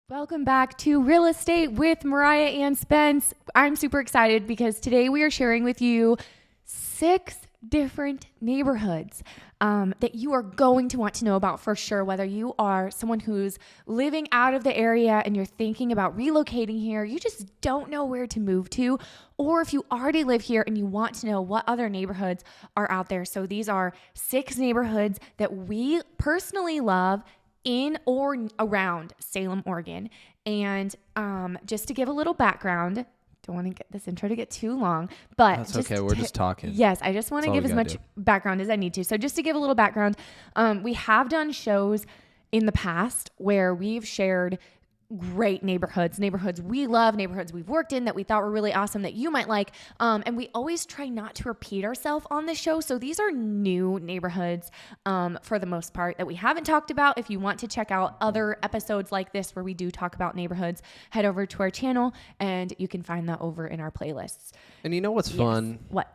Welcome back to Real Estate with Mariah and Spence. I'm super excited because today we are sharing with you 6 different neighborhoods that you are going to want to know about for sure, whether you are someone who's living out of the area and you're thinking about relocating here, you just don't know where to move to, or if you already live here and you want to know what other neighborhoods are out there. So these are 6 neighborhoods that we personally love in or around Salem, Oregon. And just to give a little background, don't want to get this intro to get too long, but that's okay. We're just talking. Yes, I just want to give as much background as I need to. So just to give a little background, we have done shows in the past where we've shared great neighborhoods we love, neighborhoods we've worked in that we thought were really awesome that you might like. And we always try not to repeat ourselves on this show. So these are new neighborhoods for the most part that we haven't talked about. If you want to check out other episodes like this where we do talk about neighborhoods, head over to our channel and you can find that over in our playlists. And you know what's fun? What?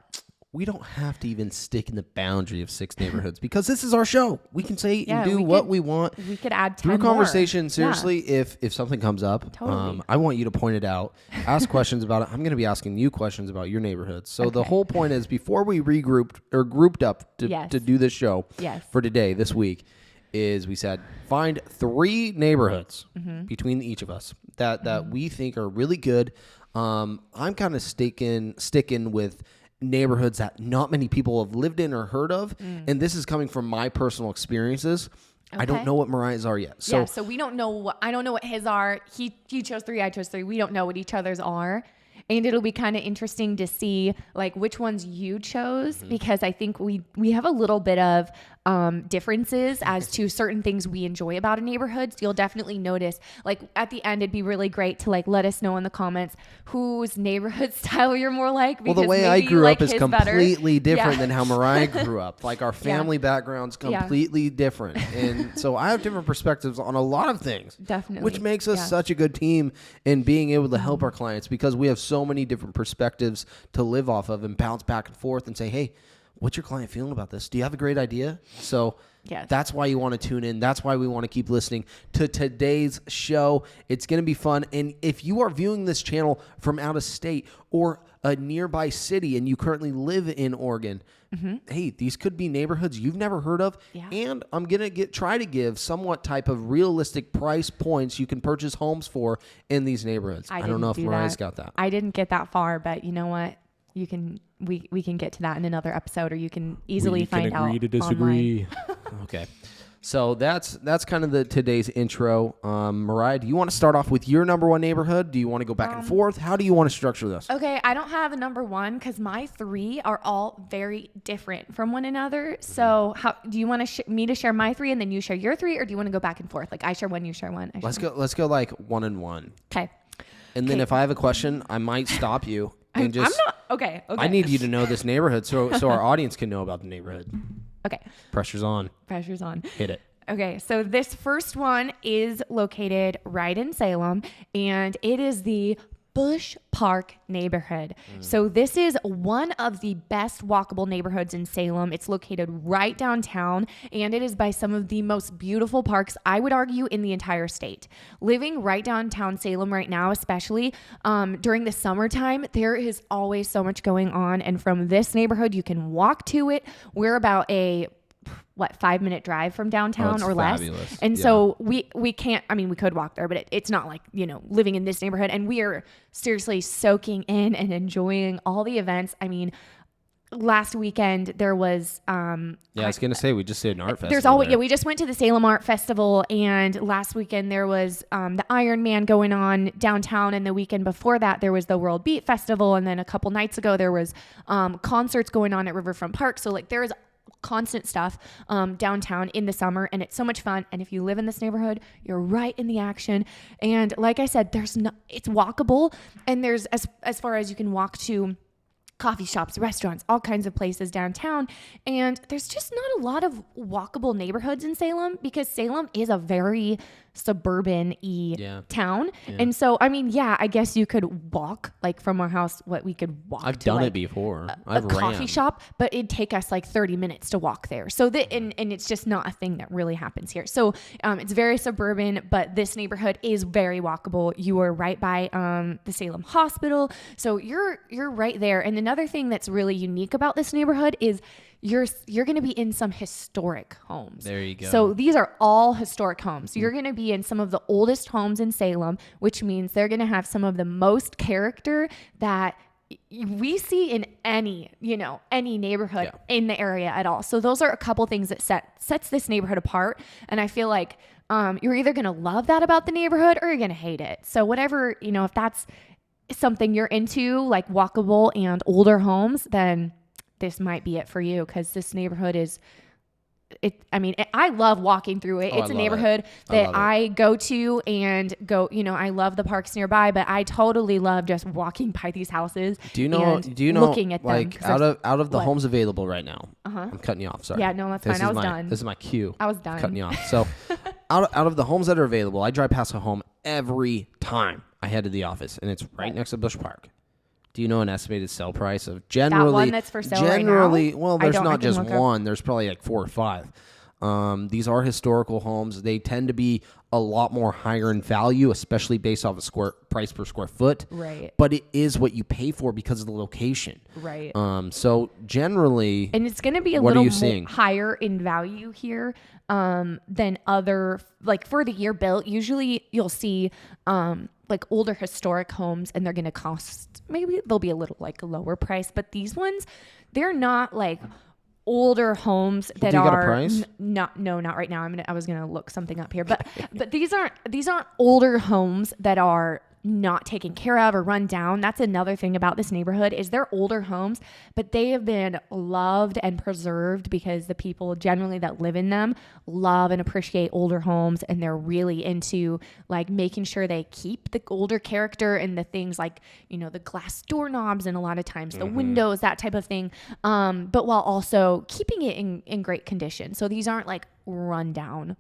We don't have to even stick in the boundary of 6 neighborhoods because this is our show. We can say and do what we want. We could add 10 through conversation. More. Seriously, if something comes up, totally. I want you to point it out, ask questions about it. I'm going to be asking you questions about your neighborhood. So the whole point is before we regrouped or grouped up to do this show for today, this week, is we said find 3 neighborhoods between each of us that we think are really good. I'm kind of sticking with neighborhoods that not many people have lived in or heard of, and this is coming from my personal experiences. I don't know what Mariah's are yet. So we don't know I don't know what his are. He chose 3, I chose 3. We don't know what each other's are. And it'll be kind of interesting to see like which ones you chose, because I think we have a little bit of differences as to certain things we enjoy about a neighborhood. So you'll definitely notice, like at the end, it'd be really great to like let us know in the comments whose neighborhood style you're more like. Well, the way I grew up is completely different than how Mariah grew up. Like our family background's completely different. And so I have different perspectives on a lot of things. Definitely. Which makes us such a good team in being able to help our clients, because we have so many different perspectives to live off of and bounce back and forth and say, hey, what's your client feeling about this? Do you have a great idea? So that's why you want to tune in. That's why we want to keep listening to today's show. It's going to be fun. And if you are viewing this channel from out of state or a nearby city and you currently live in Oregon, hey, these could be neighborhoods you've never heard of. And I'm going to try to give somewhat type of realistic price points you can purchase homes for in these neighborhoods. I don't know if Mariah's got that. I didn't get that far, but you know what? You can we can get to that in another episode, or you can easily find out. We can agree to disagree. Okay. So that's kind of today's intro. Mariah, do you want to start off with your number 1 neighborhood? Do you want to go back and forth? How do you want to structure this? Okay, I don't have a number 1 because my 3 are all very different from one another. So how do you want me to share my 3 and then you share your 3, or do you want to go back and forth? Like I share 1, you share 1. Let's go like 1 and 1. Okay. And then if I have a question, I might stop you. And I'm not okay. I need you to know this neighborhood so our audience can know about the neighborhood. Okay. Pressure's on. Pressure's on. Hit it. Okay, so this first one is located right in Salem, and it is the Bush Park neighborhood. So this is one of the best walkable neighborhoods in Salem. It's located right downtown, and it is by some of the most beautiful parks, I would argue, in the entire state. Living right downtown Salem right now, especially during the summertime, there is always so much going on. And from this neighborhood, you can walk to it. We're about a 5-minute drive from downtown or less. Fabulous. And so we can't, I mean, we could walk there, but it's not like, living in this neighborhood. And we are seriously soaking in and enjoying all the events. I mean, last weekend there was, I was going to say, we just did an art festival. We just went to the Salem Art Festival, and last weekend there was the Iron Man going on downtown, and the weekend before that there was the World Beat Festival, and then a couple nights ago there was concerts going on at Riverfront Park. So like there is constant stuff downtown in the summer, and it's so much fun. And if you live in this neighborhood, you're right in the action. And like I said, it's walkable, and there's as far as you can walk to coffee shops, restaurants, all kinds of places downtown. And there's just not a lot of walkable neighborhoods in Salem, because Salem is a very suburban-y town. Yeah. And so, I mean, I guess you could walk like from our house, we could walk I've to done like it before. a coffee shop, but it'd take us like 30 minutes to walk there. So and it's just not a thing that really happens here. So it's very suburban, but this neighborhood is very walkable. You are right by the Salem Hospital. So you're right there. And another thing that's really unique about this neighborhood is you're going to be in some historic homes. There you go. So these are all historic homes. You're going to be in some of the oldest homes in Salem, which means they're going to have some of the most character that we see in any neighborhood in the area at all. So those are a couple things that sets this neighborhood apart. And I feel like you're either going to love that about the neighborhood or you're going to hate it. So whatever, if that's something you're into, like walkable and older homes, then this might be it for you, because this neighborhood is, I love walking through it. It's a neighborhood that I go to and I love the parks nearby, but I totally love just walking by these houses. Do you know looking at like them, out of the homes available right now? I'm cutting you off. Sorry. Yeah, no, that's fine. I was done. This is my cue. I was done. Cutting you off. So out of the homes that are available, I drive past a home every time I head to the office, and it's right next to Bush Park. Do you know an estimated sale price of generally? That one that's for sale right now? Well, there's not just one. There's probably like 4 or 5. These are historical homes. They tend to be a lot more higher in value, especially based off of price per square foot. Right. But it is what you pay for because of the location. Right. So generally, and it's going to be a little more higher in value here than other, like for the year built. Usually you'll see like older historic homes, and they're going to cost, maybe they'll be a little like a lower price, but these ones, they're not like older homes that do you are got a price? Not right now. I was gonna look something up here, but these aren't older homes that are not taken care of or run down. That's another thing about this neighborhood is they're older homes, but they have been loved and preserved because the people generally that live in them love and appreciate older homes, and they're really into like making sure they keep the older character and the things like, the glass doorknobs and a lot of times the windows, that type of thing. But while also keeping it in great condition. So these aren't like run down,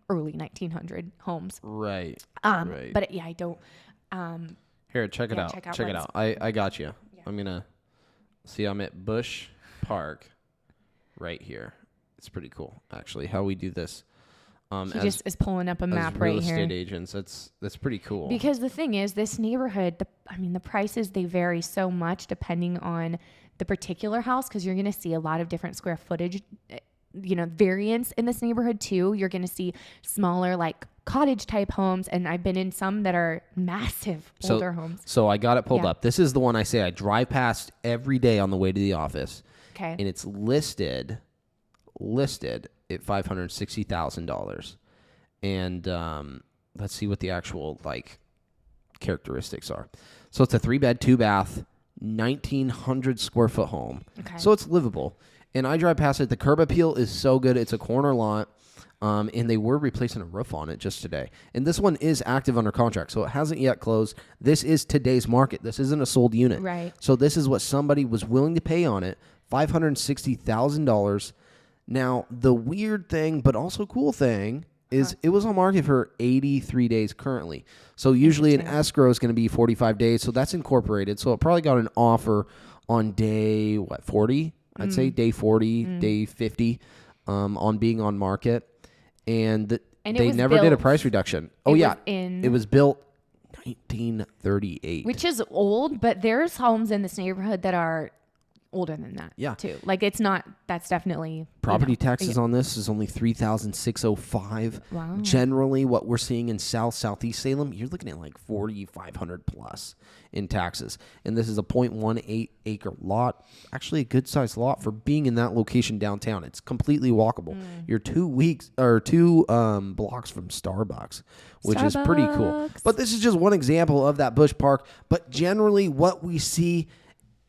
early 1900 homes. Right. Right. But I don't. Here, check it out. Check it out. I got you. Yeah. I'm gonna see. I'm at Bush Park, right here. It's pretty cool, actually, how we do this. He just is pulling up a map right here. Real estate agents. That's pretty cool. Because the thing is, this neighborhood, the prices, they vary so much depending on the particular house, because you're gonna see a lot of different square footage, variance in this neighborhood too. You're going to see smaller, like cottage type homes. And I've been in some that are massive older homes. So I got it pulled up. This is the one I say I drive past every day on the way to the office. Okay. And it's listed at $560,000. And let's see what the actual like characteristics are. So it's a 3-bed, 2-bath, 1,900 square foot home. Okay. So it's livable. And I drive past it. The curb appeal is so good. It's a corner lot. And they were replacing a roof on it just today. And this one is active under contract, so it hasn't yet closed. This is today's market. This isn't a sold unit. Right. So this is what somebody was willing to pay on it, $560,000. Now, the weird thing, but also cool thing, is it was on market for 83 days currently. So usually an escrow is going to be 45 days, so that's incorporated. So it probably got an offer on day, 40? I'd say day 40, day 50 on being on market. And they never did a price reduction. It was built 1938. Which is old, but there's homes in this neighborhood that are older than that too. Like it's not, that's definitely... Property taxes on this is only $3,605. Wow. Generally, what we're seeing in Southeast Salem, you're looking at like $4,500 plus in taxes. And this is a 0.18 acre lot. Actually, a good sized lot for being in that location downtown. It's completely walkable. You're 2 blocks from Starbucks, which is pretty cool. But this is just one example of that Bush Park. But generally, what we see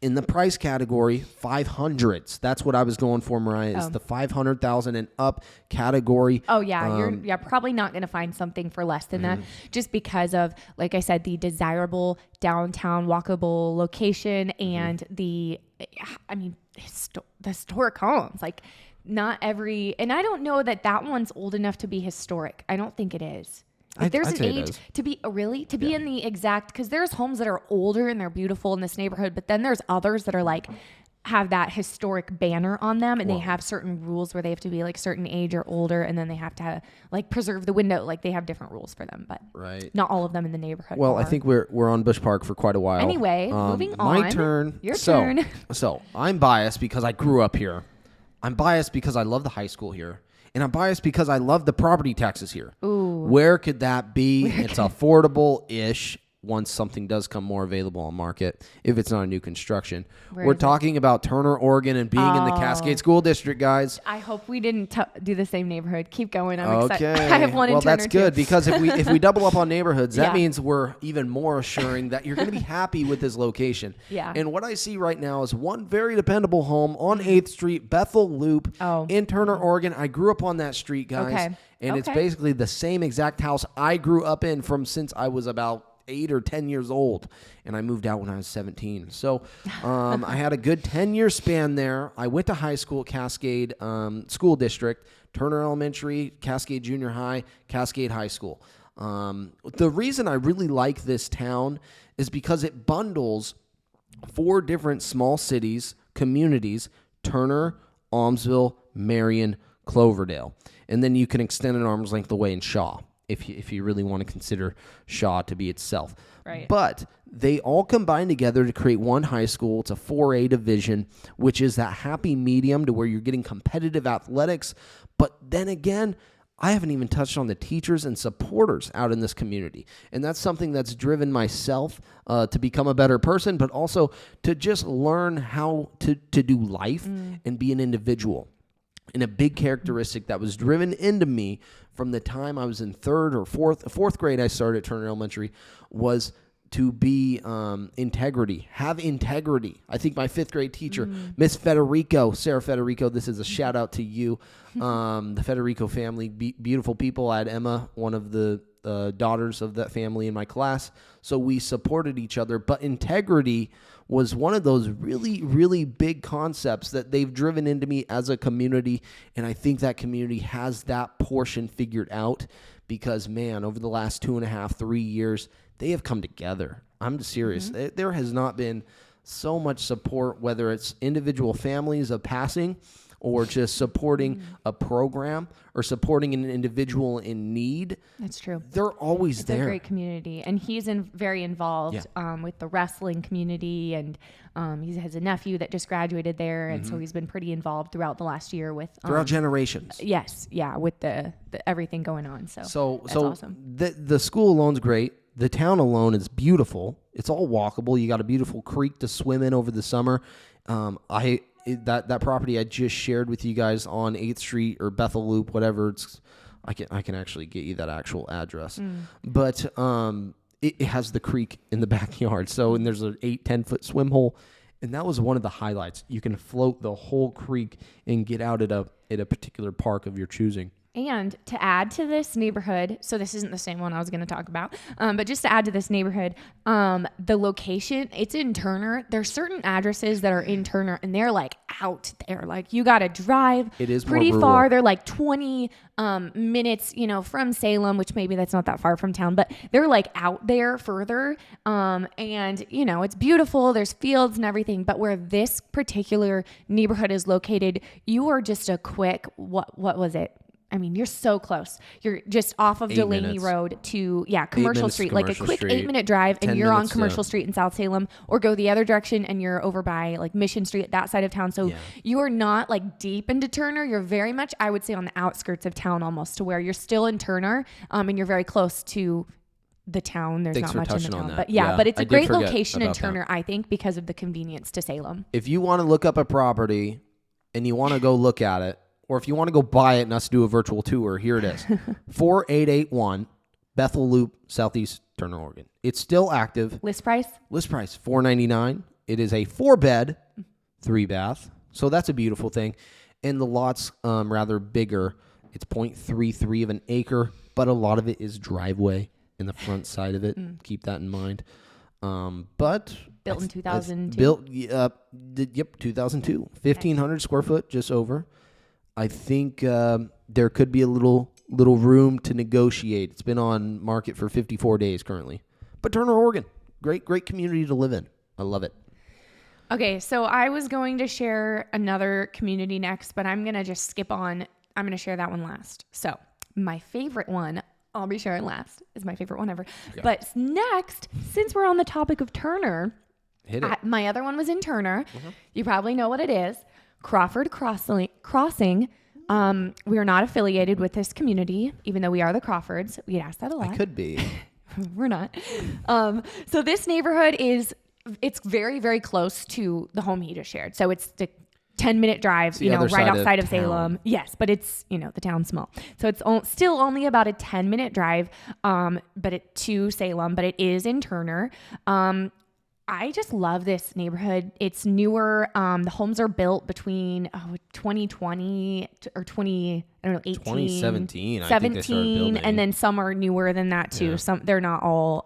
in the price category, 500s. That's what I was going for, Mariah, is the 500,000 and up category. Oh, yeah. You're probably not going to find something for less than that, just because of, like I said, the desirable downtown walkable location and the historic homes. Like, not every... And I don't know that one's old enough to be historic. I don't think it is. If there's I'd an say it age is. to be in the exact, because there's homes that are older and they're beautiful in this neighborhood, but then there's others that are like have that historic banner on them, and they have certain rules where they have to be like certain age or older, and then they have to like preserve the window. Like they have different rules for them, but not all of them in the neighborhood. Well, I think we're on Bush Park for quite a while. Anyway, moving on. My turn. Your turn. So I'm biased because I grew up here. I'm biased because I love the high school here. And I'm biased because I love the property taxes here. Ooh. Where could that be? It's affordable-ish once something does come more available on market, if it's not a new construction. We're talking about Turner, Oregon, and being in the Cascade School District, guys. I hope we didn't do the same neighborhood. Keep going. I'm excited. Okay. I have one in Turner, that's good, too. because if we double up on neighborhoods, that means we're even more assuring that you're going to be happy with this location. Yeah. And what I see right now is one very dependable home on 8th Street, Bethel Loop, in Turner, Oregon. I grew up on that street, guys. Okay. And it's basically the same exact house I grew up in from since I was about 8 or 10 years old, and I moved out when I was 17. So I had a good 10-year span there. I went to high school at Cascade School District, Turner Elementary, Cascade Junior High, Cascade High School. The reason I really like this town is because it bundles 4 different small cities, communities: Turner, Almsville, Marion, Cloverdale. And then you can extend an arm's length away in Shaw, if you really want to consider Shaw to be itself. Right. But they all combine together to create one high school. It's a 4A division, which is that happy medium to where you're getting competitive athletics. But then again, I haven't even touched on the teachers and supporters out in this community. And that's something that's driven myself to become a better person, but also to just learn how to do life and be an individual. And a big characteristic that was driven into me from the time I was in fourth grade, I started at Turner Elementary, was to be integrity, have integrity. I think my 5th grade teacher, Miss Federico, Sarah Federico, this is a shout out to you, the Federico family, beautiful people. I had Emma, one of the daughters of that family, in my class, so we supported each other. But integrity was one of those really, really big concepts that they've driven into me as a community, and I think that community has that portion figured out because, man, over the last 2.5, 3 years, they have come together. I'm serious. There has not been so much support, whether it's individual families of passing or just supporting a program or supporting an individual in need. That's true. They're always there. It's a great community. And he's very involved with the wrestling community. And he has a nephew that just graduated there. And so he's been pretty involved throughout the last year with... throughout generations. Yes. Yeah. With the everything going on. So that's awesome. The school alone's great. The town alone is beautiful. It's all walkable. You got a beautiful creek to swim in over the summer. That property I just shared with you guys on 8th Street or Bethel Loop, whatever it's, I can actually get you that actual address. But it has the creek in the backyard. So, and there's an 8-10 foot swim hole, and that was one of the highlights. You can float the whole creek and get out at a particular park of your choosing. And to add to this neighborhood, so this isn't the same one I was going to talk about, but just to add to this neighborhood, the location, it's in Turner. There's certain addresses that are in Turner, and they're like out there. Like you got to drive pretty far. They're like 20 minutes, from Salem, which maybe that's not that far from town, but they're like out there further. And, it's beautiful. There's fields and everything. But where this particular neighborhood is located, you are just a quick, what was it? I mean, you're so close. You're just off of Delaney Road to, Commercial Street, like a quick 8-minute drive, and you're on Commercial Street in South Salem, or go the other direction and you're over by like Mission Street, that side of town. So you are not like deep into Turner. You're very much, I would say, on the outskirts of town almost, to where you're still in Turner, and you're very close to the town. There's not much in the town. But but it's a great location in Turner, I think, because of the convenience to Salem. If you want to look up a property and you want to go look at it, or if you want to go buy it and us do a virtual tour, here it is. 4881 Bethel Loop, Southeast Turner, Oregon. It's still active. List price $499. It is a 4-bed, 3-bath. So that's a beautiful thing. And the lot's rather bigger. It's 0.33 of an acre, but a lot of it is driveway in the front side of it. Keep that in mind. But built in 2002. 2002. 1,500 square foot, just over. I think there could be a little little room to negotiate. It's been on market for 54 days currently. But Turner, Oregon, great community to live in. I love it. Okay, so I was going to share another community next, but I'm going to just skip on. I'm going to share that one last. So my favorite one, I'll be sharing last, is my favorite one ever. Okay. But next, since we're on the topic of Turner, my other one was in Turner. Mm-hmm. You probably know what it is. Crawford Crossing. We are not affiliated with this community, even though we are the Crawfords. We get asked that a lot. I could be. We're not. So this neighborhood it's very, very close to the home he just shared. So it's the 10-minute drive, right outside of Salem. Yes, but it's, the town's small. So it's still only about a 10-minute drive to Salem, but it is in Turner. I just love this neighborhood. It's newer. The homes are built between 2020 or 2017. 17, I think they started building. And then some are newer than that too. Yeah. They're not all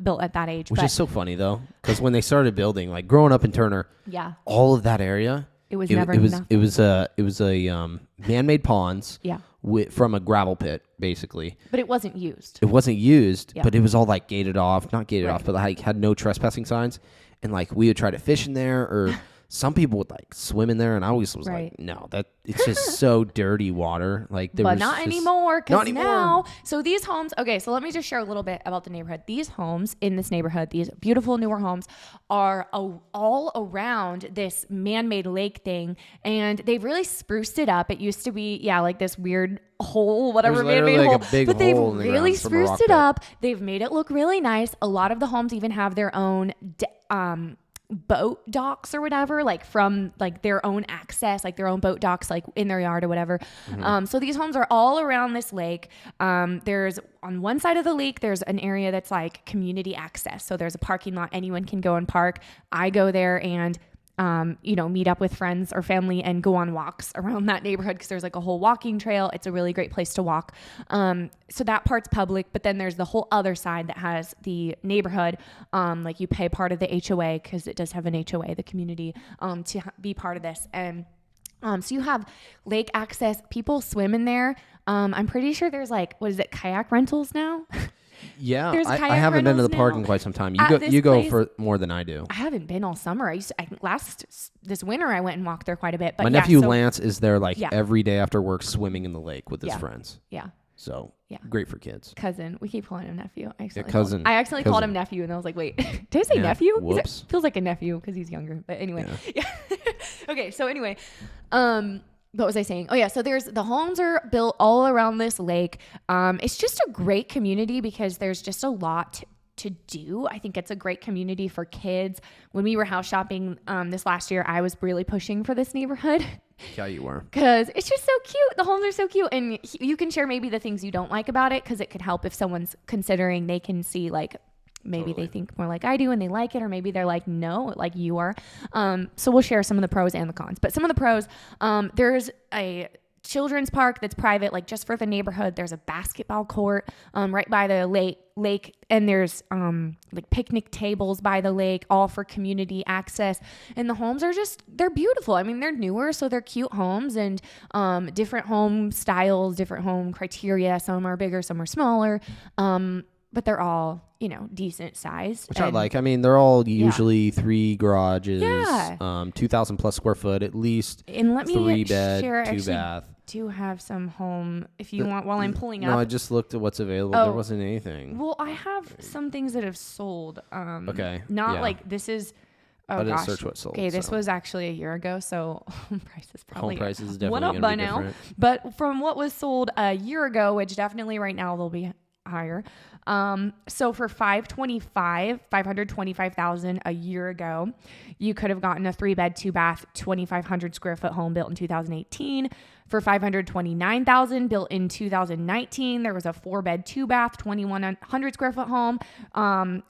built at that age. Which is so funny though, because when they started building, like growing up in Turner, all of that area, it was man-made ponds. Yeah. From a gravel pit, basically. But it wasn't used. But it was all like gated off. Not gated off, but like had no trespassing signs. And like we would try to fish in there, or some people would like swim in there. And I always was like, no, it's just so dirty water. Like, but not anymore. Because now, so these homes, okay, so let me just share a little bit about the neighborhood. These homes in this neighborhood, these beautiful newer homes, are all around this man-made lake thing. And they've really spruced it up. It used to be, like this weird hole, whatever man-made hole. But they've really spruced it up. They've made it look really nice. A lot of the homes even have their own boat docks or whatever, like from like their own access, like their own boat docks, like in their yard or whatever. Mm-hmm. So these homes are all around this lake. There's on one side of the lake, there's an area that's like community access. So there's a parking lot. Anyone can go and park. I go there and meet up with friends or family and go on walks around that neighborhood because there's like a whole walking trail. It's a really great place to walk. So that part's public, but then there's the whole other side that has the neighborhood. Like you pay part of the HOA because it does have an HOA, the community, to be part of this. And so you have lake access. People swim in there. I'm pretty sure there's like, kayak rentals now? Yeah, I haven't been to the park in quite some time. You go for more than I do. I haven't been all summer. This winter I went and walked there quite a bit. But my nephew Lance is there every day after work swimming in the lake with his friends. Yeah. So great for kids. Cousin, we keep calling him nephew. I accidentally called him nephew, and I was like, wait, did I say nephew? Whoops. Feels like a nephew because he's younger. But anyway, Okay, so anyway, what was I saying? Oh yeah, so the homes are built all around this lake. It's just a great community because there's just a lot to do. I think it's a great community for kids. When we were house shopping this last year, I was really pushing for this neighborhood. Yeah, you were. Because it's just so cute. The homes are so cute. And you can share maybe the things you don't like about it because it could help if someone's considering. They can see like maybe they think more like I do and they like it, or maybe they're like, no, like you are. So we'll share some of the pros and the cons. But some of the pros, there's a children's park that's private, like just for the neighborhood. There's a basketball court right by the lake, and there's like picnic tables by the lake, all for community access. And the homes are they're beautiful. I mean, they're newer, so they're cute homes, and different home styles, different home criteria. Some are bigger, some are smaller, but they're all decent sized. Which I like. I mean, they're all usually 3 garages, 2,000 plus square foot at least. And let me 3 bed, share, 2 bath. Do have some home if you want while I'm pulling up. No, I just looked at what's available. There wasn't anything. Well, I have some things that have sold. Okay. Not like this is. Oh, I didn't search what sold. Okay, this was actually a year ago, so home prices probably home prices definitely went up by now. Different. But from what was sold a year ago, which definitely right now they'll be higher. So for $525,000 a year ago, you could have gotten a 3-bed, 2-bath, 2,500 square foot home built in 2018. For $529,000 built in 2019, there was a 4-bed, 2-bath, 2,100 square foot home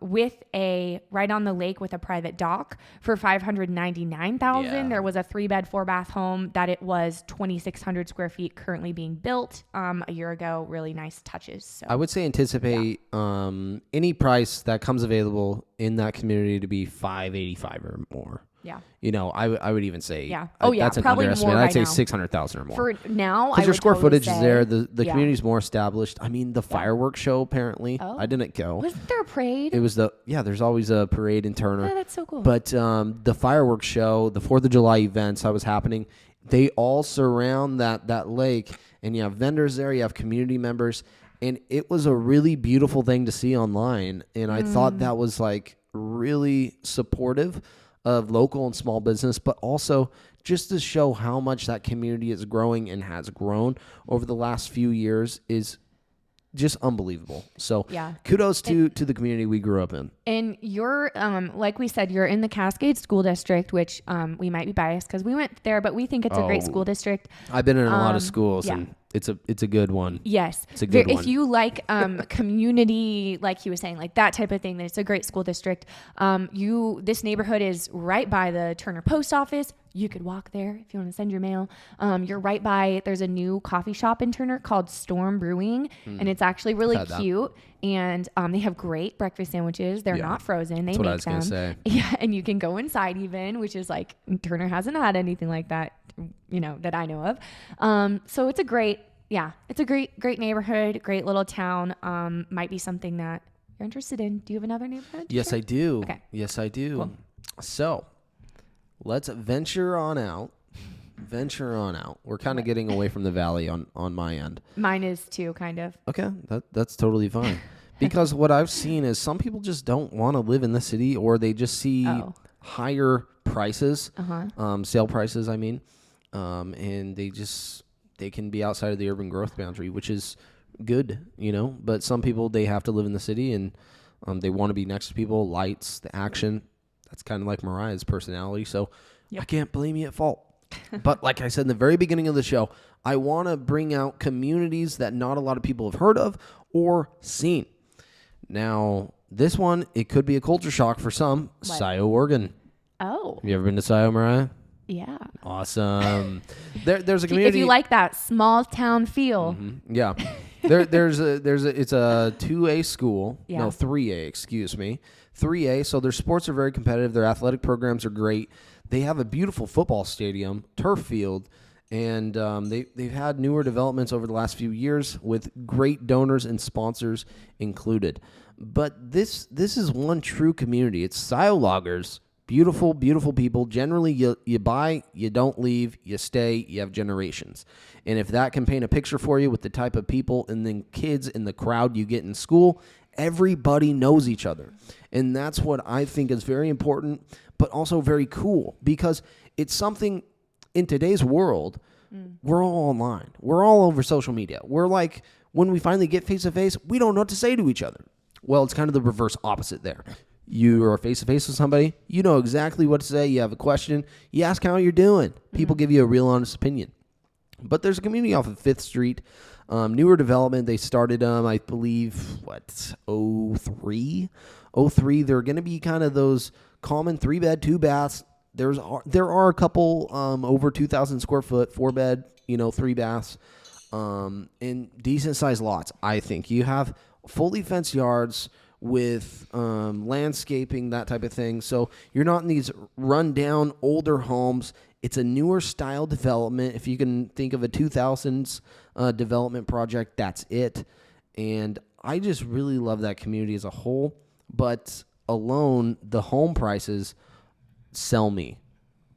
with a right on the lake with a private dock. For $599,000, there was a 3-bed, 4-bath home that it was 2,600 square feet currently being built a year ago. Really nice touches. So, I would say anticipate any price that comes available in that community to be $585 or more. Yeah. You know, I would even say, Yeah. Oh, yeah, that's an probably underestimate. more I'd by say now. 600,000 or more. For now, Because your square footage is there. The yeah. community's more established. I mean, the fireworks show, apparently. Oh. I didn't go. Wasn't there a parade? It was there's always a parade in Turner. Oh, that's so cool. But the fireworks show, the 4th of July events that was happening, they all surround that lake. And you have vendors there. You have community members. And it was a really beautiful thing to see online. And I thought that was like really supportive of local and small business, but also just to show how much that community is growing and has grown over the last few years is just unbelievable. So kudos to the community we grew up in. And you're, like we said, you're in the Cascade School District, which we might be biased because we went there, but we think it's a great school district. I've been in a lot of schools, and it's a good one. Yes. It's a good one. If you like community, like he was saying, like that type of thing, then it's a great school district. This neighborhood is right by the Turner Post Office. You could walk there if you want to send your mail. You're right by, there's a new coffee shop in Turner called Storm Brewing, and it's actually really cute. And they have great breakfast sandwiches. They're not frozen. They That's make what I was them. Gonna say. Yeah, and you can go inside even, which is like Turner hasn't had anything like that, you know, that I know of. So it's a great neighborhood, great little town. Might be something that you're interested in. Do you have another neighborhood? Yes, I do. Okay. Yes, I do. Cool. So let's venture on out. We're kind of getting away from the valley on my end. Mine is too, kind of. Okay, that's totally fine. Because what I've seen is some people just don't want to live in the city, or they just see higher prices, sale prices, I mean, and they can be outside of the urban growth boundary, which is good, you know. But some people, they have to live in the city, and they want to be next to people, lights, the action. That's kind of like Mariah's personality, so I can't blame you at fault. But like I said in the very beginning of the show, I want to bring out communities that not a lot of people have heard of or seen. Now, this one, it could be a culture shock for some. What? Scio, Oregon. Oh. Have you ever been to Scio, Mariah? Yeah. Awesome. There's a community. If you like that small town feel. Mm-hmm. Yeah. It's a 2A school. Yeah. No, 3A, excuse me. 3A. So their sports are very competitive. Their athletic programs are great. They have a beautiful football stadium, turf field, and they've had newer developments over the last few years with great donors and sponsors included. But this is one true community. It's Scio loggers. Beautiful, beautiful people. Generally, you buy, you don't leave, you stay, you have generations. And if that can paint a picture for you with the type of people and then kids in the crowd you get in school, everybody knows each other. And that's what I think is very important, but also very cool, because it's something in today's world, we're all online. We're all over social media. We're like, when we finally get face-to-face, we don't know what to say to each other. Well, it's kind of the reverse opposite there. You are face-to-face with somebody, you know exactly what to say, you have a question, you ask how you're doing. People give you a real honest opinion. But there's a community off of 5th Street, newer development. They started, I believe, 03? 03, they're going to be kind of those common 3-bed, 2-baths. There are a couple over 2,000 square foot, 4-bed, 3 baths, in decent-sized lots, I think. You have fully fenced yards with landscaping, that type of thing. So you're not in these run-down, older homes. It's a newer style development. If you can think of a 2000s development project, that's it. And I just really love that community as a whole. But alone, the home prices sell me.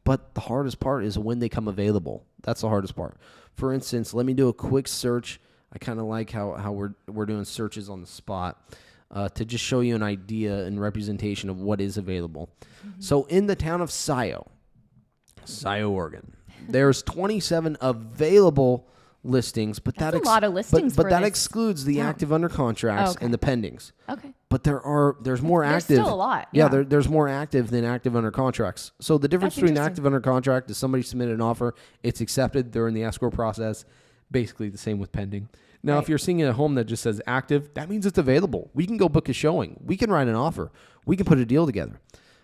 But the hardest part is when they come available. That's the hardest part. For instance, let me do a quick search. I kind of like how we're doing searches on the spot. To just show you an idea and representation of what is available. Mm-hmm. So in the town of Scio, Oregon, there's 27 available listings, but that's a lot of listings. But that excludes the active under contracts and the pendings. Okay. But there's more active. There's still a lot. Yeah, there's more active than active under contracts. So the difference between active under contract is somebody submitted an offer, it's accepted, they're in the escrow process. Basically the same with pending. Now, if you're seeing a home that just says active, that means it's available. We can go book a showing. We can write an offer. We can put a deal together.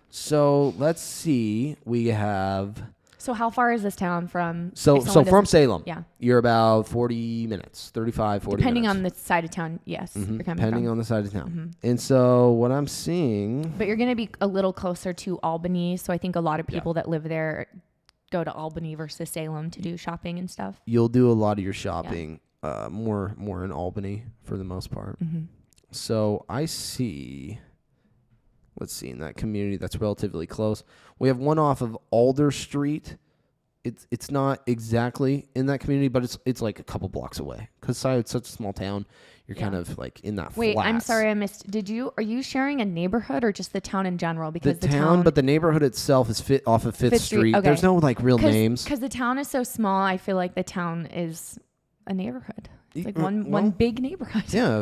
So let's see. We have So how far is this town from? So if someone from doesn't- Salem, Yeah. you're about 40 minutes, 35, 40 Depending minutes. on the side of town, yes. You're coming Depending from. on the side of town. And so what I'm seeing, But you're going to be a little closer to Albany. So I think a lot of people that live there go to Albany versus Salem to do shopping and stuff. you'll do a lot of your shopping more in Albany for the most part. So I see, let's see, in that community that's relatively close. We have one off of Alder Street. It's not exactly in that community, but it's like a couple blocks away. Because Scio, it's such a small town, you're kind of like in that Wait, I'm flats. sorry I missed. Are you sharing a neighborhood or just the town in general? Because The town, but the neighborhood itself is off of Fifth Street. Okay. There's no like real names. Because the town is so small, I feel like the town is a neighborhood. It's like Well, one big neighborhood. Yeah,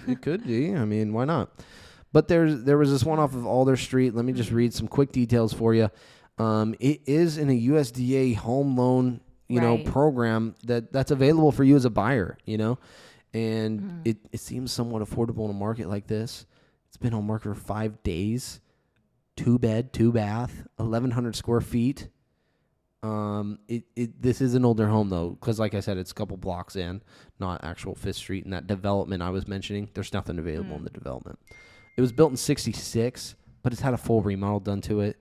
it could be. I mean, why not? But there was this one off of Alder Street. Let me just read some quick details for you. It is in a USDA home loan, program that's available for you as a buyer, and it seems somewhat affordable in a market like this. It's been on market for 5 days, 2 bed, 2 bath, 1,100 square feet. This is an older home though, because like I said, it's a couple blocks in, not actual Fifth Street. And that development I was mentioning, there's nothing available in the development. It was built in '66, but it's had a full remodel done to it.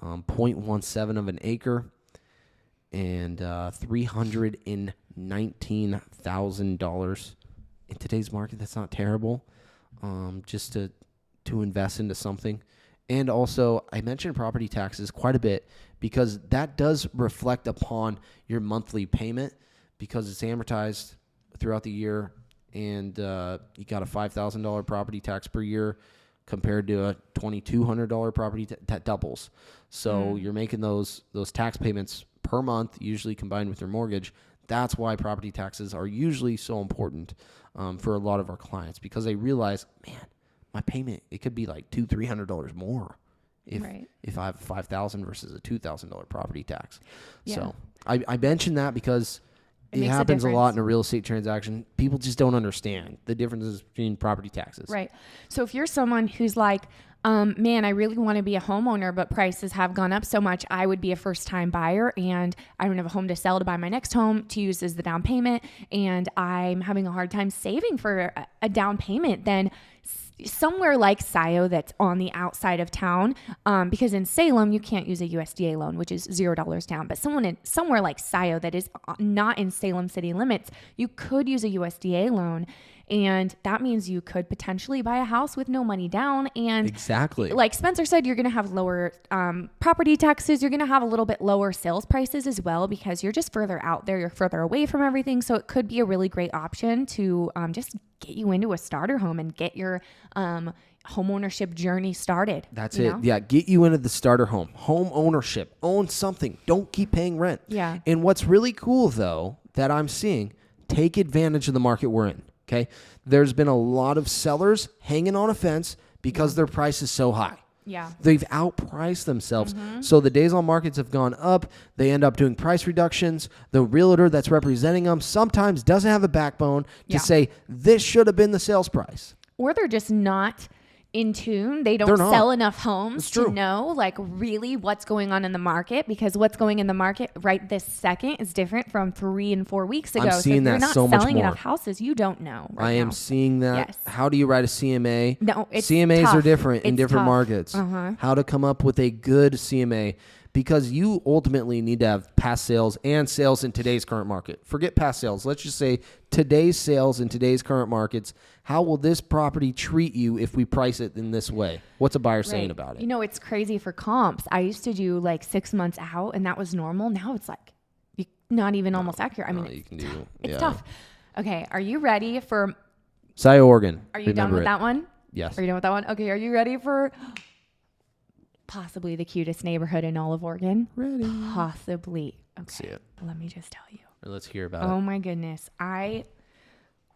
0.17 of an acre and $319,000 in today's market. That's not terrible. Just to invest into something. And also, I mentioned property taxes quite a bit because that does reflect upon your monthly payment because it's amortized throughout the year, and you got a $5,000 property tax per year compared to a $2,200 property that doubles. So you're making those tax payments per month, usually combined with your mortgage. That's why property taxes are usually so important for a lot of our clients, because they realize, man, my payment, it could be like $200-$300 more if I have $5,000 versus a $2,000 property tax. Yeah. So I mentioned that because it makes a happens a lot difference. in a real estate transaction. People just don't understand the differences between property taxes. Right. So if you're someone who's like, man, I really want to be a homeowner, but prices have gone up so much, I would be a first-time buyer, and I don't have a home to sell to buy my next home to use as the down payment, and I'm having a hard time saving for a down payment, then somewhere like Scio that's on the outside of town, because in Salem you can't use a USDA loan, which is $0 down, but somewhere like Scio that is not in Salem city limits, you could use a USDA loan, and that means you could potentially buy a house with no money down. And exactly, like Spencer said, you're going to have lower property taxes. You're going to have a little bit lower sales prices as well, because you're just further out there. You're further away from everything. So it could be a really great option to just get you into a starter home and get your home ownership journey started. That's it. Yeah. Get you into the starter home. Home ownership. Own something. Don't keep paying rent. Yeah. And what's really cool, though, that I'm seeing, take advantage of the market we're in. Okay. There's been a lot of sellers hanging on a fence because their price is so high. Yeah. They've outpriced themselves. So the days on markets have gone up. They end up doing price reductions. The realtor that's representing them sometimes doesn't have a backbone to say, this should have been the sales price. Or they're just not in tune. They don't They're not. sell enough homes It's to true. know like really what's going on in the market, because what's going in the market right this second is different from 3 and 4 weeks ago. I'm seeing so if that you're not so much selling more. enough houses, you don't know. I am seeing that. Yes. How do you write a CMA? No, it's CMAs are tough. different in It's different tough. markets. How to come up with a good CMA, because you ultimately need to have past sales and sales in today's current market. Forget past sales. Let's just say today's sales in today's current markets. How will this property treat you if we price it in this way? What's a buyer saying about it? You know, it's crazy for comps. I used to do like 6 months out, and that was normal. Now it's like not even almost accurate. I mean, you can do. it's tough. Okay, are you ready for? Scio, Oregon. Are you done with that one? Yes. Are you done with that one? Okay, are you ready for possibly the cutest neighborhood in all of Oregon? Ready. Possibly. Okay. See it. Let me just tell you. Let's hear about Oh my goodness. I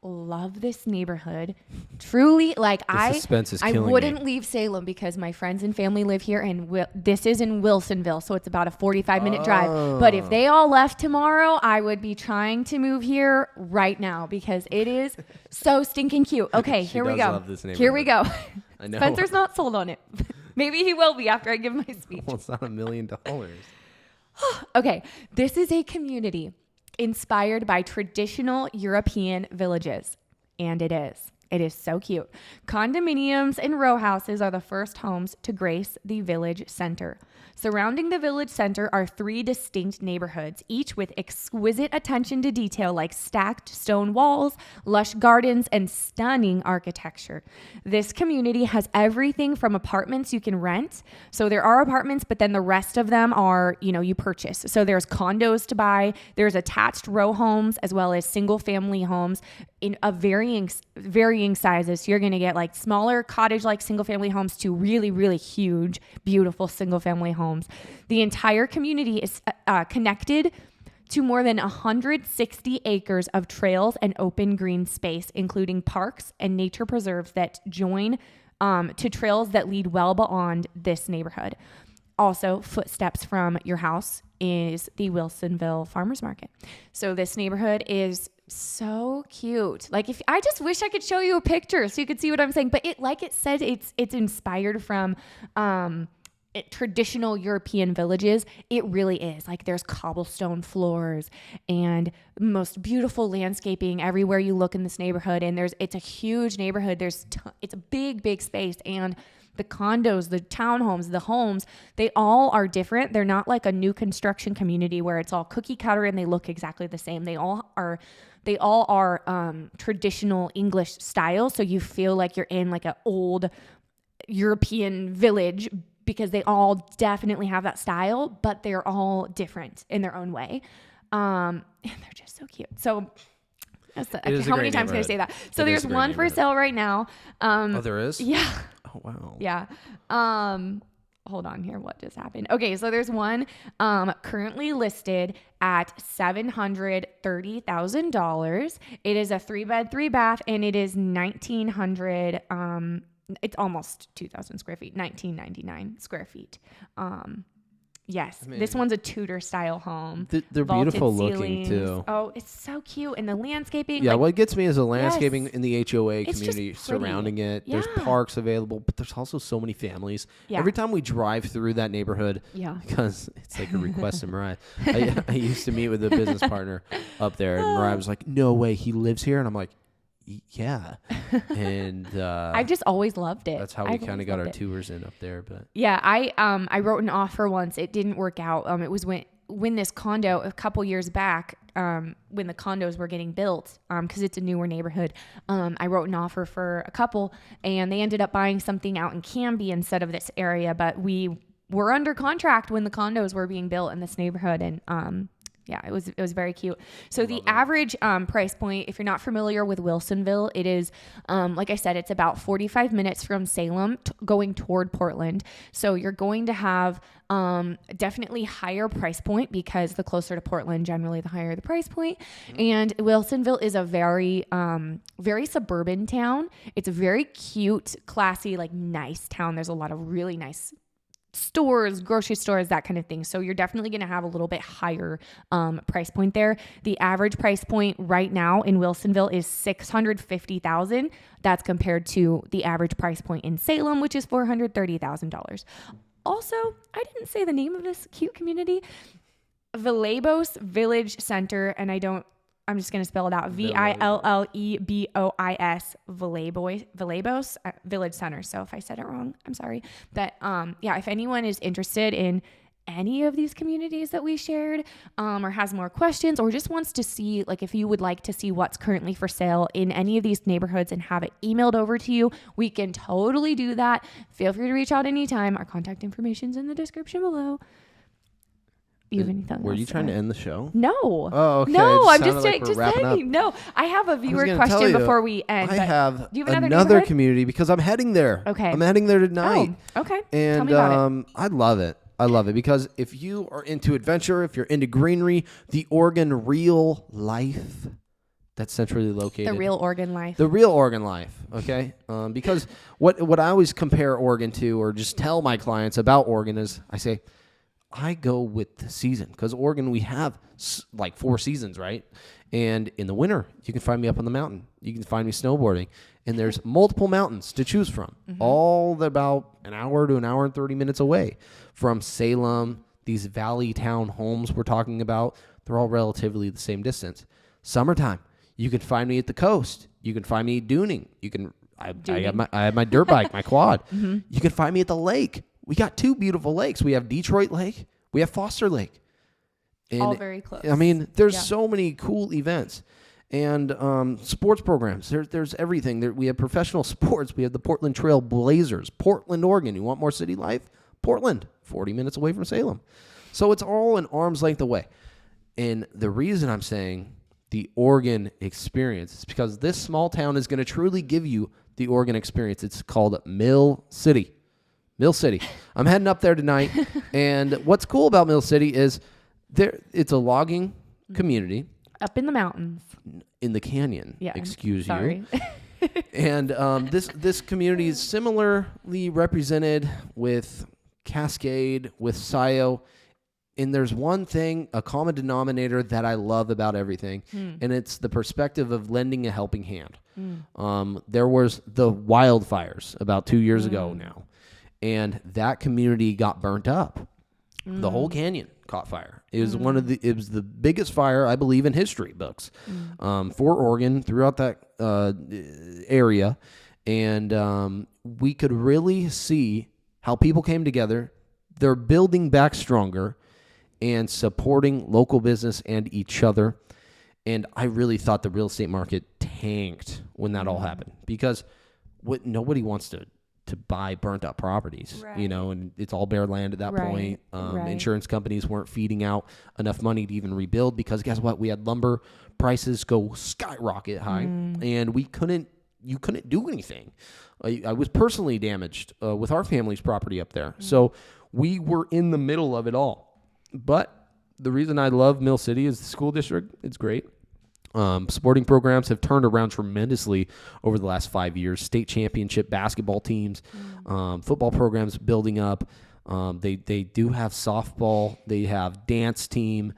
love this neighborhood. Truly, like suspense is I killing wouldn't me. leave Salem because my friends and family live here, and this is in Wilsonville, so it's about a 45-minute drive. But if they all left tomorrow, I would be trying to move here right now because it is so stinking cute. Okay, here we does go. love this Here we go. I know. Spencer's not sold on it. Maybe he will be after I give my speech. Well, it's not $1 million. Okay, this is a community inspired by traditional European villages, and it is. It is so cute. Condominiums and row houses are the first homes to grace the village center. Surrounding the village center are 3 distinct neighborhoods, each with exquisite attention to detail like stacked stone walls, lush gardens, and stunning architecture. This community has everything from apartments you can rent. So there are apartments, but then the rest of them are, you purchase. So there's condos to buy, there's attached row homes, as well as single family homes in a varying sizes. So you're going to get like smaller cottage-like single family homes to really, really huge, beautiful single family homes. The entire community is connected to more than 160 acres of trails and open green space, including parks and nature preserves that join to trails that lead well beyond this neighborhood. Also, footsteps from your house is the Wilsonville Farmers Market. So this neighborhood is so cute. Like, if I just wish I could show you a picture so you could see what I'm saying. But it said, it's inspired from traditional European villages. It really is. Like, there's cobblestone floors and most beautiful landscaping everywhere you look in this neighborhood. And it's a huge neighborhood. It's a big space, and the condos, the townhomes, the homes, they all are different. They're not like a new construction community where it's all cookie cutter and they look exactly the same. They all are traditional English style. So you feel like you're in like an old European village, because they all definitely have that style, but they're all different in their own way. And they're just so cute. So how many times can I say that? So there's one for sale right now. There is? Yeah. Oh, wow. Yeah. Hold on here. What just happened? Okay. So there's one currently listed at $730,000. It is a 3-bed, 3-bath, and it is 1,900. It's almost 2,000 square feet, 1,999 square feet. Yes, this one's a Tudor style home. They're beautiful looking too. Oh, it's so cute. And the landscaping. Yeah, what gets me is the landscaping in the HOA It's community surrounding it. Yeah. There's parks available, but there's also so many families. Yeah. Every time we drive through that neighborhood, because it's like a request to Mariah. I used to meet with a business partner up there, and Mariah was like, "No way, he lives here," and I'm like, yeah. And I've just always loved it. That's how we kind of got our tours in up there. But yeah, I wrote an offer once. It didn't work out. It was when this condo a couple years back, when the condos were getting built, because it's a newer neighborhood. I wrote an offer for a couple, and they ended up buying something out in Canby instead of this area. But we were under contract when the condos were being built in this neighborhood, and yeah, it was very cute. So the average price point, if you're not familiar with Wilsonville, it is, like I said, it's about 45 minutes from Salem going toward Portland. So you're going to have definitely higher price point, because the closer to Portland, generally the higher the price point. And Wilsonville is a very, very suburban town. It's a very cute, classy, like nice town. There's a lot of really nice stores, grocery stores, that kind of thing. So you're definitely going to have a little bit higher price point there. The average price point right now in Wilsonville is $650,000. That's compared to the average price point in Salem, which is $430,000. Also, I didn't say the name of this cute community. Vilebois Village Center, and I'm just going to spell it out. Villebois, Vilebois Village Center. So if I said it wrong, I'm sorry. But yeah, if anyone is interested in any of these communities that we shared, or has more questions, or just wants to see, like, if you would like to see what's currently for sale in any of these neighborhoods and have it emailed over to you, we can totally do that. Feel free to reach out anytime. Our contact information's in the description below. Were you trying to end the show? No. Oh, okay. No, I'm just saying. No, I have a viewer question before we end. I have do you have another community, because I'm heading there. Okay. I'm heading there tonight. Oh, okay. And tell me about it. I love it. I love it, because if you are into adventure, if you're into greenery, the Oregon Real Life, that's centrally located. The Real Oregon Life. The Real Oregon Life, okay? Because what I always compare Oregon to, or just tell my clients about Oregon, is I say, I go with the season, because Oregon, we have like 4 seasons, right? And in the winter, you can find me up on the mountain. You can find me snowboarding. And there's multiple mountains to choose from, all about an hour to an hour and 30 minutes away from Salem these valley town homes we're talking about, they're all relatively the same distance. Summertime, you can find me at the coast. You can find me dooning. I have my dirt bike, my quad. You can find me at the lake. We got 2 beautiful lakes. We have Detroit Lake. We have Foster Lake. And all very close. I mean, there's so many cool events. And sports programs. There's everything. We have professional sports. We have the Portland Trail Blazers. Portland, Oregon. You want more city life? Portland, 40 minutes away from Salem. So it's all an arm's length away. And the reason I'm saying the Oregon experience is because this small town is going to truly give you the Oregon experience. It's called Mill City. Mill City. I'm heading up there tonight. And what's cool about Mill City is it's a logging community. Up in the mountains. In the canyon. Yeah. Excuse Sorry. you. And this community is similarly represented with Cascade, with Scio. And there's one thing, a common denominator that I love about everything, and it's the perspective of lending a helping hand. There was the wildfires about 2 years ago now, and that community got burnt up. The whole canyon caught fire. It was it was the biggest fire, I believe, in history books for Oregon throughout that area, and we could really see how people came together. They're building back stronger and supporting local business and each other. And I really thought the real estate market tanked when that all happened, because nobody wants to buy burnt up properties, right. And it's all bare land at that Right. point. Insurance companies weren't feeding out enough money to even rebuild, because guess what? We had lumber prices go skyrocket high, and you couldn't do anything. I was personally damaged with our family's property up there. So we were in the middle of it all. But the reason I love Mill City is the school district. It's great. Sporting programs have turned around tremendously over the last 5 years. State championship basketball teams, football programs building up. They do have softball. They have dance team.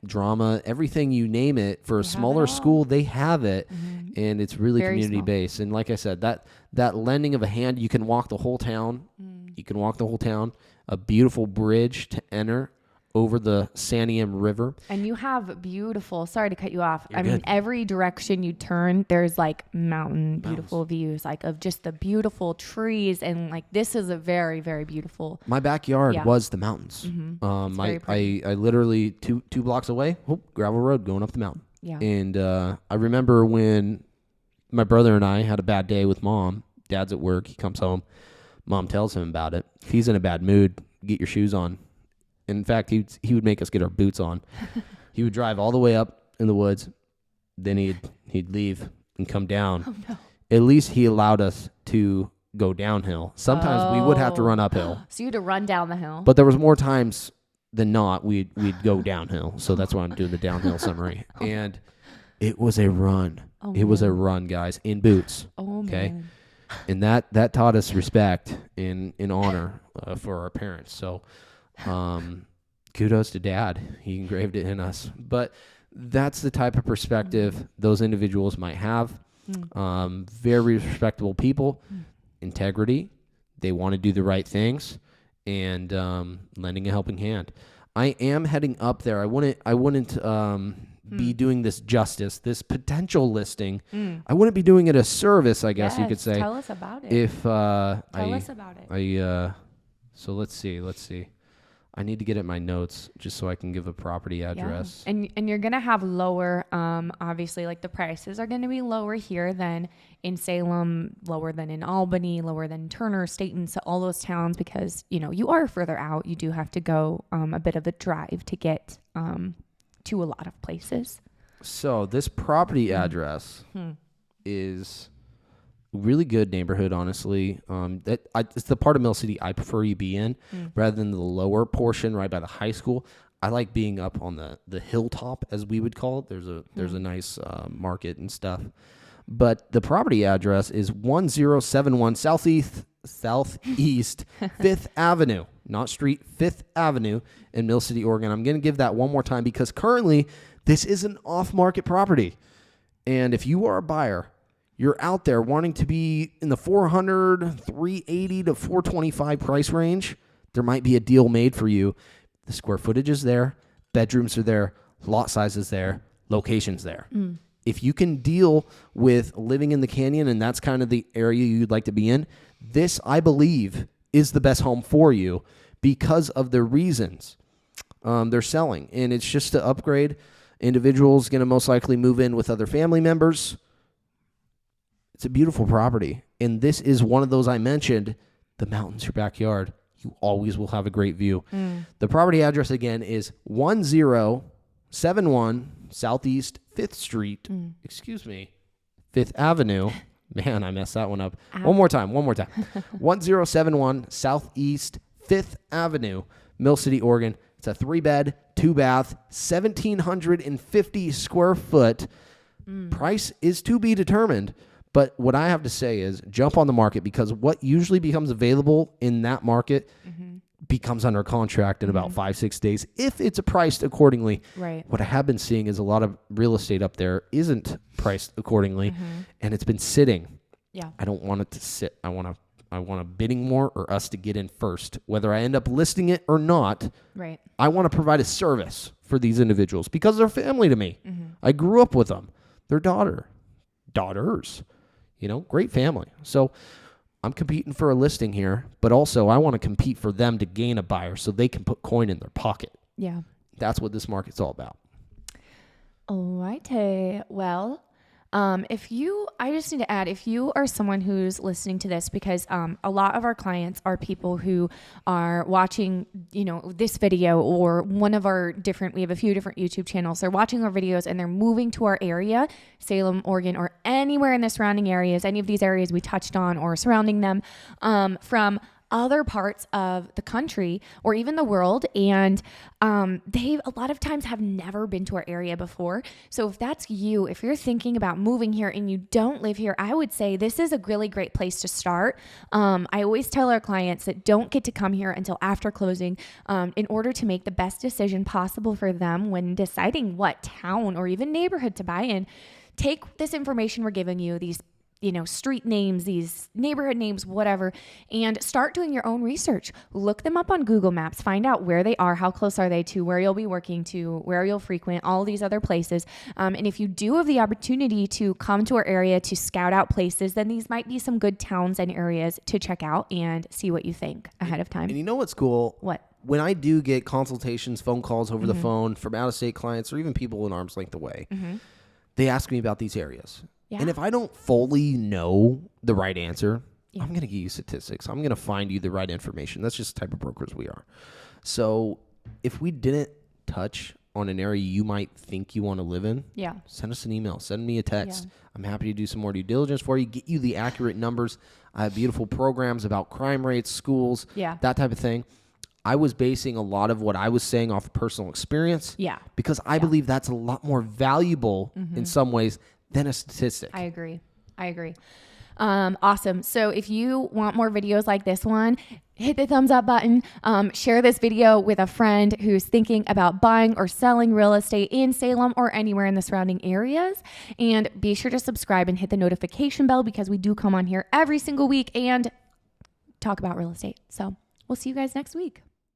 Drama, everything you name it. For a smaller school, they have it, and it's really Very community based. And like I said, that lending of a hand, you can walk the whole town. You can walk the whole town. A beautiful bridge to enter over the Sanium River. And you have beautiful, sorry to cut you off. You're I mean, good. every direction you turn, there's like beautiful views, like of just the beautiful trees. And like, this is a very, very beautiful. My backyard was the mountains. I literally two blocks away, gravel road going up the mountain. Yeah. And I remember when my brother and I had a bad day with Mom. Dad's at work. He comes home. Mom tells him about it. If he's in a bad mood, get your shoes on. In fact, he would make us get our boots on. He would drive all the way up in the woods. Then he'd leave and come down. Oh, no. At least he allowed us to go downhill. Sometimes we would have to run uphill. So you had to run down the hill. But there was more times than not we'd go downhill. So that's why I'm doing the downhill summary. And it was a run. It was a run, guys, in boots. Okay. Man. And that taught us respect and honor for our parents. So kudos to Dad. He engraved it in us. But that's the type of perspective those individuals might have. Very respectable people, integrity. They want to do the right things, and lending a helping hand. I am heading up there. I wouldn't be doing this justice, this potential listing. I wouldn't be doing it a service, I guess you could say. Tell us about it. If Tell us about it. So let's see. I need to get at my notes just so I can give a property address. Yeah. And you're going to have lower, obviously, like the prices are going to be lower here than in Salem, lower than in Albany, lower than Turner, Staten, so all those towns, because, you are further out. You do have to go a bit of a drive to get to a lot of places. So this property address is really good neighborhood, honestly. It's the part of Mill City I prefer you be in rather than the lower portion right by the high school. I like being up on the hilltop, as we would call it. There's a nice market and stuff. But the property address is 1071 Southeast 5th Avenue, not street, 5th Avenue in Mill City, Oregon. I'm going to give that one more time because currently this is an off-market property. And if you are a buyer, you're out there wanting to be in the 400, 380 to 425 price range, there might be a deal made for you. The square footage is there. Bedrooms are there. Lot size is there. Location's there. If you can deal with living in the canyon and that's kind of the area you'd like to be in, this, I believe, is the best home for you because of the reasons they're selling. And it's just to upgrade. Individuals going to most likely move in with other family members. It's a beautiful property. And this is one of those I mentioned, the mountains, your backyard. You always will have a great view. The property address again is 1071 Southeast 5th Street. 5th Avenue. Man, I messed that one up. One more time. 1071 Southeast 5th Avenue, Mill City, Oregon. It's a 3-bed, 2-bath, 1,750 square foot. Price is to be determined. But what I have to say is jump on the market, because what usually becomes available in that market becomes under contract in about 5-6 days if it's priced accordingly. Right. What I have been seeing is a lot of real estate up there isn't priced accordingly, and it's been sitting. Yeah. I don't want it to sit. I want a bidding war or us to get in first. Whether I end up listing it or not, Right. I want to provide a service for these individuals because they're family to me. I grew up with them. Their daughters, great family. So I'm competing for a listing here, but also I want to compete for them to gain a buyer so they can put coin in their pocket. Yeah. That's what this market's all about. All right. Well, I just need to add, if you are someone who's listening to this, because a lot of our clients are people who are watching, this video or one of our we have a few different YouTube channels. They're watching our videos and they're moving to our area, Salem, Oregon, or anywhere in the surrounding areas, any of these areas we touched on or surrounding them, from other parts of the country or even the world. And they a lot of times have never been to our area before. So if that's you, if you're thinking about moving here and you don't live here, I would say this is a really great place to start. I always tell our clients that don't get to come here until after closing in order to make the best decision possible for them when deciding what town or even neighborhood to buy in. Take this information we're giving you, these street names, these neighborhood names, whatever, and start doing your own research. Look them up on Google Maps, find out where they are, how close are they to where you'll be working, to where you'll frequent, all these other places. And if you do have the opportunity to come to our area to scout out places, then these might be some good towns and areas to check out and see what you think ahead of time. And you know what's cool? What? When I do get consultations, phone calls over the phone from out-of-state clients or even people an arm's length away, they ask me about these areas. Yeah. And if I don't fully know the right answer, I'm going to give you statistics. I'm going to find you the right information. That's just the type of brokers we are. So if we didn't touch on an area you might think you want to live in, send us an email. Send me a text. I'm happy to do some more due diligence for you, get you the accurate numbers. I have beautiful programs about crime rates, schools, that type of thing. I was basing a lot of what I was saying off of personal experience because I believe that's a lot more valuable in some ways than a statistic. I agree. Awesome. So if you want more videos like this one, hit the thumbs up button. Share this video with a friend who's thinking about buying or selling real estate in Salem or anywhere in the surrounding areas. And be sure to subscribe and hit the notification bell because we do come on here every single week and talk about real estate. So we'll see you guys next week.